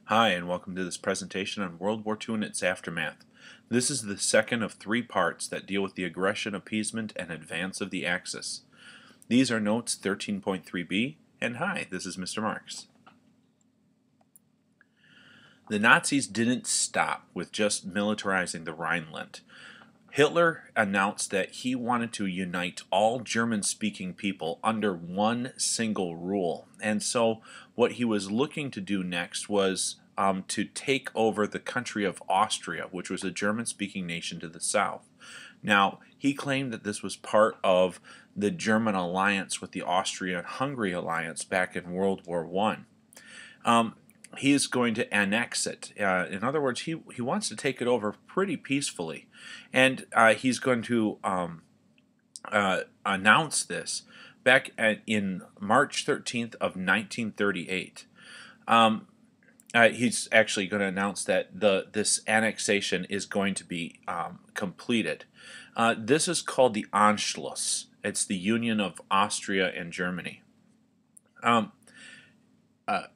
Hi, and welcome to this presentation on World War II and its aftermath. This is the second of three parts that deal with the aggression, appeasement, and advance of the Axis. These are notes 13.3b, and hi, this is Mr. Marks. The Nazis didn't stop with just militarizing the Rhineland. Hitler announced that he wanted to unite all German-speaking people under one single rule. And so what he was looking to do next was to take over the country of Austria, which was a German-speaking nation to the south. Now, he claimed that this was part of the German alliance with the Austria-Hungary alliance back in World War I. He is going to annex it. In other words, he wants to take it over pretty peacefully. And he's going to announce this back in March 13th of 1938. He's actually going to announce that this annexation is going to be completed. This is called the Anschluss. It's the union of Austria and Germany.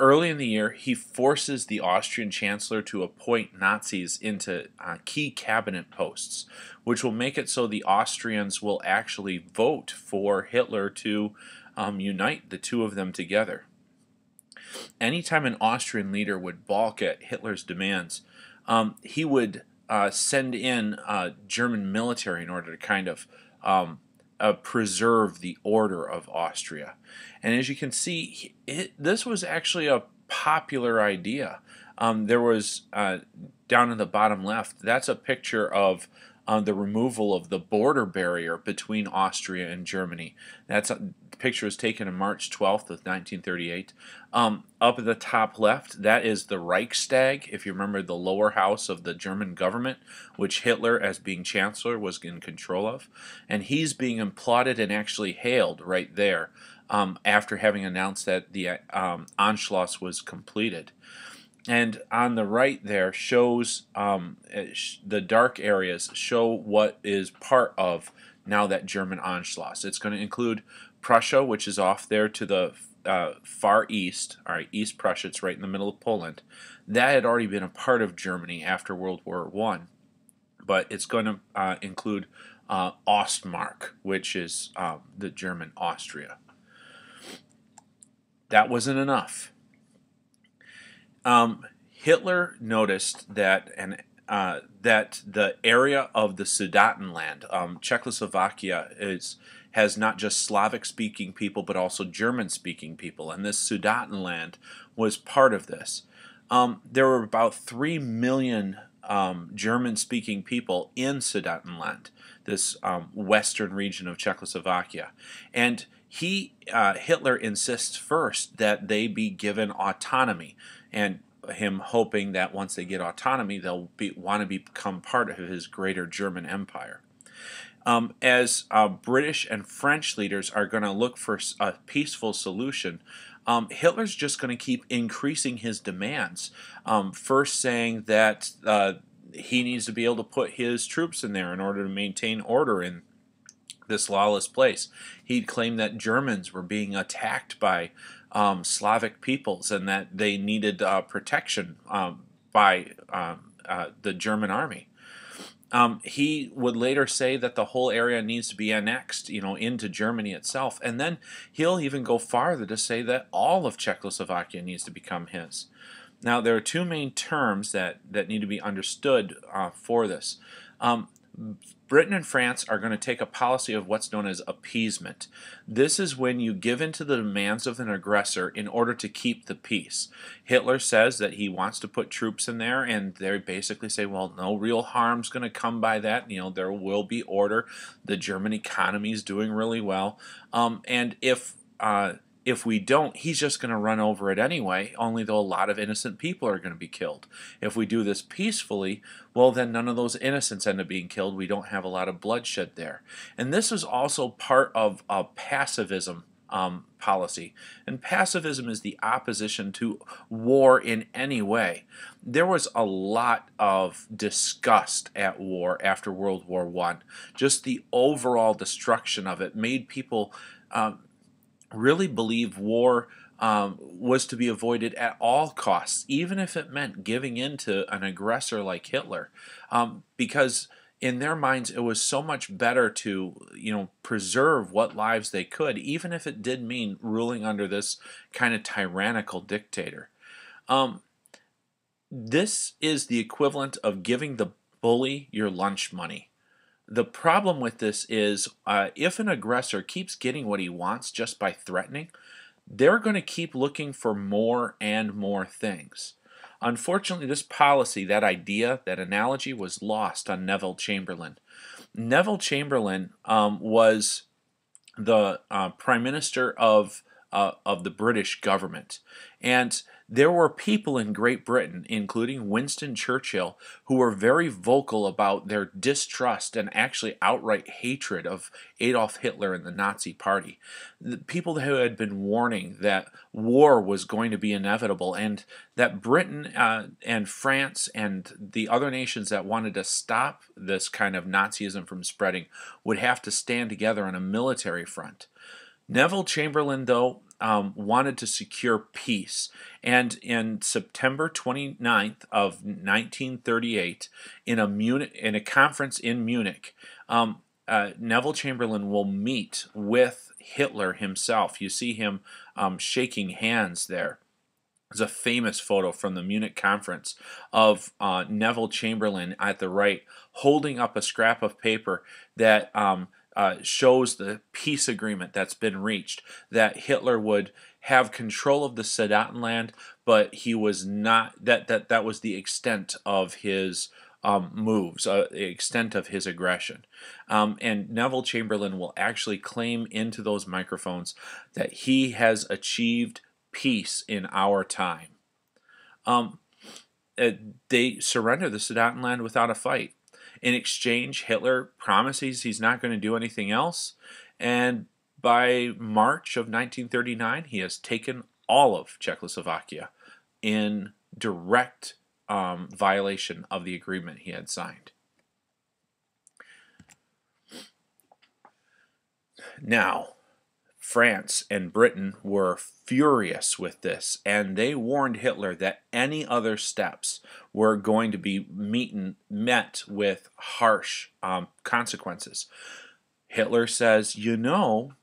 Early in the year, he forces the Austrian Chancellor to appoint Nazis into key cabinet posts, which will make it so the Austrians will actually vote for Hitler to unite the two of them together. Anytime an Austrian leader would balk at Hitler's demands, he would send in German military in order to kind of preserve the order of Austria. And as you can see, this was actually a popular idea. There was, down in the bottom left, that's a picture of the removal of the border barrier between Austria and Germany. The picture was taken on March 12th of 1938. Up at the top left, that is the Reichstag, if you remember, the lower house of the German government, which Hitler, as being chancellor, was in control of. And he's being applauded and actually hailed right there after having announced that the Anschluss was completed. And on the right there shows the dark areas show what is part of now that German Anschluss. It's going to include Prussia, which is off there to the far east. All right, East Prussia, it's right in the middle of Poland. That had already been a part of Germany after World War I, but it's going to include Ostmark, which is the German Austria. That wasn't enough. Hitler noticed that that the area of the Sudetenland, Czechoslovakia, has not just Slavic-speaking people but also German-speaking people, and this Sudetenland was part of this. There were about 3 million German-speaking people in Sudetenland, this western region of Czechoslovakia, and Hitler insists first that they be given autonomy, and him hoping that once they get autonomy, they'll want to become part of his greater German empire. As British and French leaders are going to look for a peaceful solution, Hitler's just going to keep increasing his demands. First saying that he needs to be able to put his troops in there in order to maintain order in this lawless place. He claimed that Germans were being attacked by Slavic peoples and that they needed protection by the German army. He would later say that the whole area needs to be annexed, into Germany itself, and then he'll even go farther to say that all of Czechoslovakia needs to become his. Now, there are two main terms that need to be understood for this. Britain and France are going to take a policy of what's known as appeasement. This is when you give in to the demands of an aggressor in order to keep the peace. Hitler says that he wants to put troops in there, and they basically say, well, no real harm's going to come by that. There will be order. The German economy is doing really well. And if we don't, he's just going to run over it anyway, only though a lot of innocent people are going to be killed. If we do this peacefully, well, then none of those innocents end up being killed. We don't have a lot of bloodshed there. And this is also part of a pacifism policy. And pacifism is the opposition to war in any way. There was a lot of disgust at war after World War I. Just the overall destruction of it made people really believe war was to be avoided at all costs, even if it meant giving in to an aggressor like Hitler, because in their minds it was so much better to preserve what lives they could, even if it did mean ruling under this kind of tyrannical dictator. Um, this is the equivalent of giving the bully your lunch money. The problem with this is if an aggressor keeps getting what he wants just by threatening, they're going to keep looking for more and more things. Unfortunately, this policy, that idea, that analogy was lost on Neville Chamberlain. Neville Chamberlain was the Prime Minister of the British government. And there were people in Great Britain, including Winston Churchill, who were very vocal about their distrust and actually outright hatred of Adolf Hitler and the Nazi Party. The people who had been warning that war was going to be inevitable and that Britain and France and the other nations that wanted to stop this kind of Nazism from spreading would have to stand together on a military front. Neville Chamberlain, though, wanted to secure peace, and in September 29th of 1938, in a conference in Munich, Neville Chamberlain will meet with Hitler himself. You see him shaking hands there. There's a famous photo from the Munich conference of Neville Chamberlain at the right holding up a scrap of paper that shows the peace agreement that's been reached, that Hitler would have control of the Sudetenland, but he was not, that was the extent of his moves, the extent of his aggression. And Neville Chamberlain will actually claim into those microphones that he has achieved peace in our time. They surrender the Sudetenland without a fight. In exchange, Hitler promises he's not going to do anything else, and by March of 1939, he has taken all of Czechoslovakia in direct violation of the agreement he had signed. Now, France and Britain were furious with this, and they warned Hitler that any other steps were going to be met with harsh consequences. Hitler says,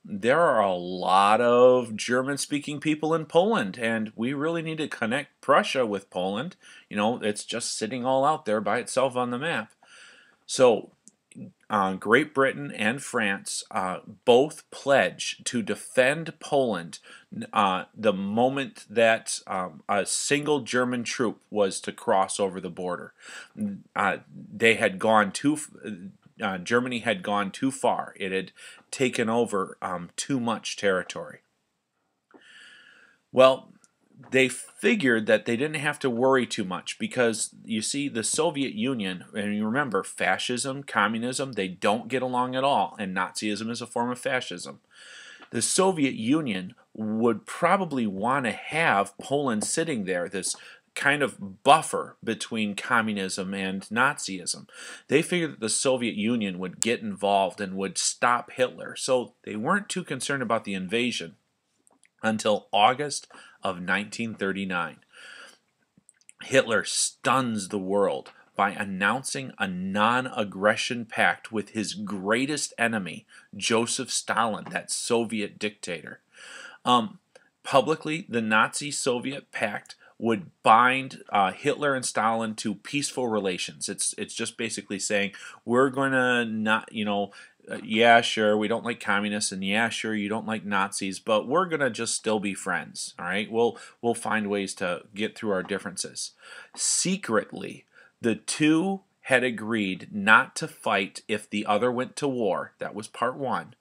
there are a lot of German-speaking people in Poland, and we really need to connect Prussia with Poland. It's just sitting all out there by itself on the map. So Great Britain and France both pledge to defend Poland the moment that a single German troop was to cross over the border. Germany had gone too far. It had taken over too much territory. Well, they figured that they didn't have to worry too much because, you see, the Soviet Union, and you remember, fascism, communism, they don't get along at all, and Nazism is a form of fascism. The Soviet Union would probably want to have Poland sitting there, this kind of buffer between communism and Nazism. They figured that the Soviet Union would get involved and would stop Hitler, so they weren't too concerned about the invasion until August of 1939. Hitler stuns the world by announcing a non-aggression pact with his greatest enemy, Joseph Stalin, that Soviet dictator. Publicly, the Nazi-Soviet pact would bind Hitler and Stalin to peaceful relations. It's just basically saying, we're going to not, yeah, sure, we don't like communists, and yeah, sure, you don't like Nazis, but we're going to just still be friends, all right? We'll find ways to get through our differences. Secretly, the two had agreed not to fight if the other went to war. That was part one.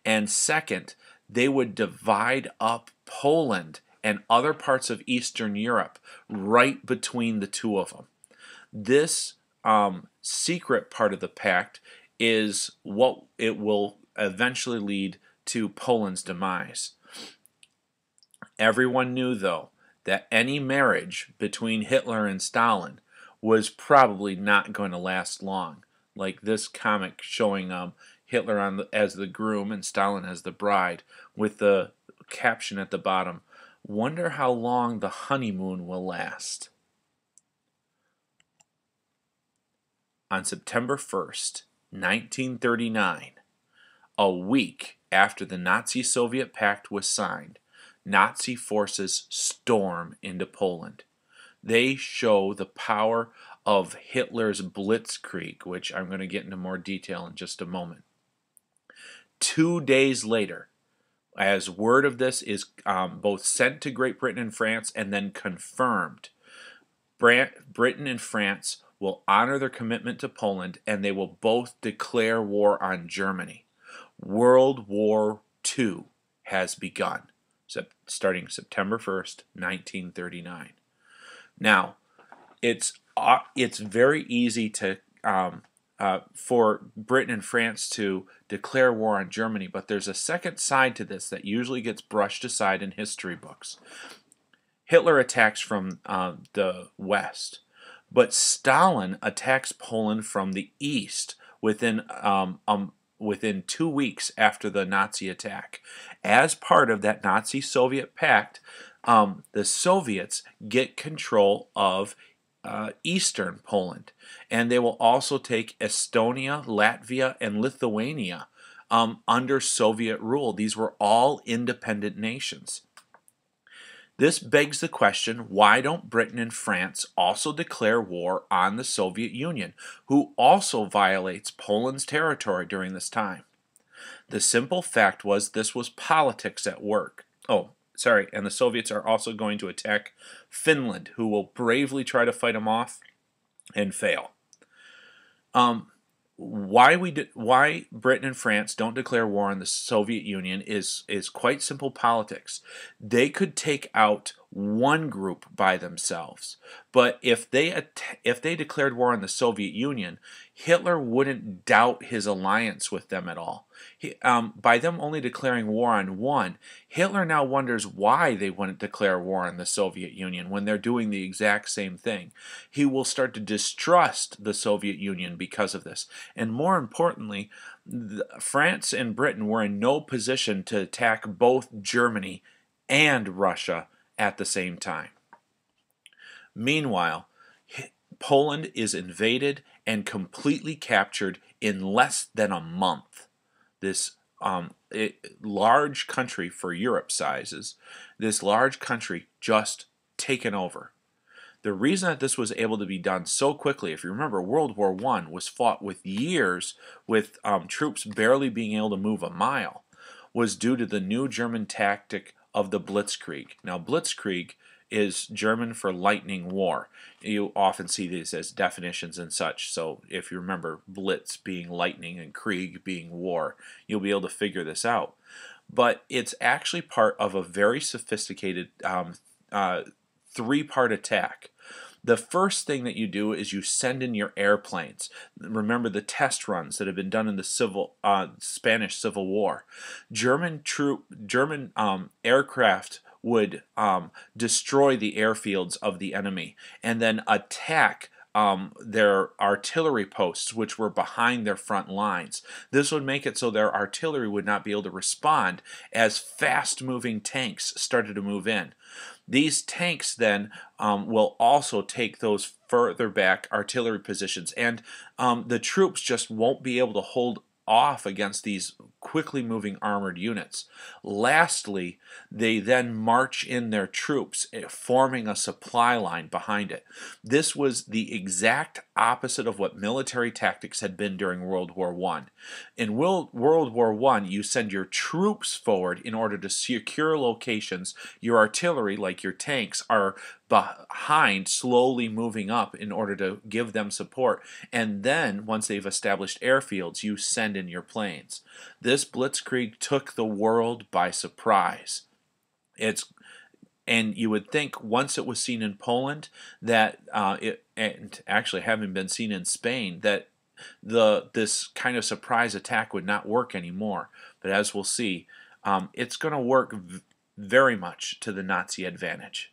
And second, they would divide up Poland and other parts of Eastern Europe right between the two of them. This secret part of the pact is what it will eventually lead to Poland's demise. Everyone knew, though, that any marriage between Hitler and Stalin was probably not going to last long. Like this comic showing Hitler as the groom and Stalin as the bride, with the caption at the bottom, Wonder how long the honeymoon will last. On September 1st, 1939, a week after the Nazi-Soviet pact was signed, Nazi forces storm into Poland. They show the power of Hitler's blitzkrieg, which I'm going to get into more detail in just a moment. 2 days later, as word of this is both sent to Great Britain and France and then confirmed, Britain and France will honor their commitment to Poland, and they will both declare war on Germany. World War II has begun, starting September 1st, 1939. Now, it's very easy to for Britain and France to declare war on Germany, but there's a second side to this that usually gets brushed aside in history books. Hitler attacks from the west, but Stalin attacks Poland from the east within 2 weeks after the Nazi attack. As part of that Nazi-Soviet pact, the Soviets get control of eastern Poland, and they will also take Estonia, Latvia, and Lithuania under Soviet rule. These were all independent nations. This begs the question, why don't Britain and France also declare war on the Soviet Union, who also violates Poland's territory during this time? The simple fact was this was politics at work. And the Soviets are also going to attack Finland, who will bravely try to fight them off and fail. Why Britain and France don't declare war on the Soviet Union is quite simple politics. They could take out one group by themselves, but if they declared war on the Soviet Union, Hitler wouldn't doubt his alliance with them at all. By them only declaring war on one, Hitler now wonders why they wouldn't declare war on the Soviet Union when they're doing the exact same thing. He will start to distrust the Soviet Union because of this. And more importantly, France and Britain were in no position to attack both Germany and Russia at the same time. Meanwhile, Poland is invaded and completely captured in less than a month. This large country for Europe sizes, this large country just taken over. The reason that this was able to be done so quickly, if you remember, World War I was fought with years with troops barely being able to move a mile, was due to the new German tactic of the blitzkrieg. Now, blitzkrieg is German for lightning war. You often see these as definitions and such, so if you remember blitz being lightning and krieg being war, you'll be able to figure this out. But it's actually part of a very sophisticated three-part attack. The first thing that you do is you send in your airplanes. Remember the test runs that have been done in the Spanish Civil War. German aircraft would destroy the airfields of the enemy and then attack their artillery posts, which were behind their front lines. This would make it so their artillery would not be able to respond as fast-moving tanks started to move in. These tanks then will also take those further back artillery positions, and the troops just won't be able to hold off against these quickly moving armored units. Lastly, they then march in their troops, forming a supply line behind it. This was the exact opposite of what military tactics had been during World War I. In World War I, you send your troops forward in order to secure locations. Your artillery, like your tanks, are behind, slowly moving up in order to give them support. And then, once they've established airfields, you send in your planes. This blitzkrieg took the world by surprise. And you would think once it was seen in Poland that and actually having been seen in Spain, that this kind of surprise attack would not work anymore. But as we'll see, it's going to work very much to the Nazi advantage.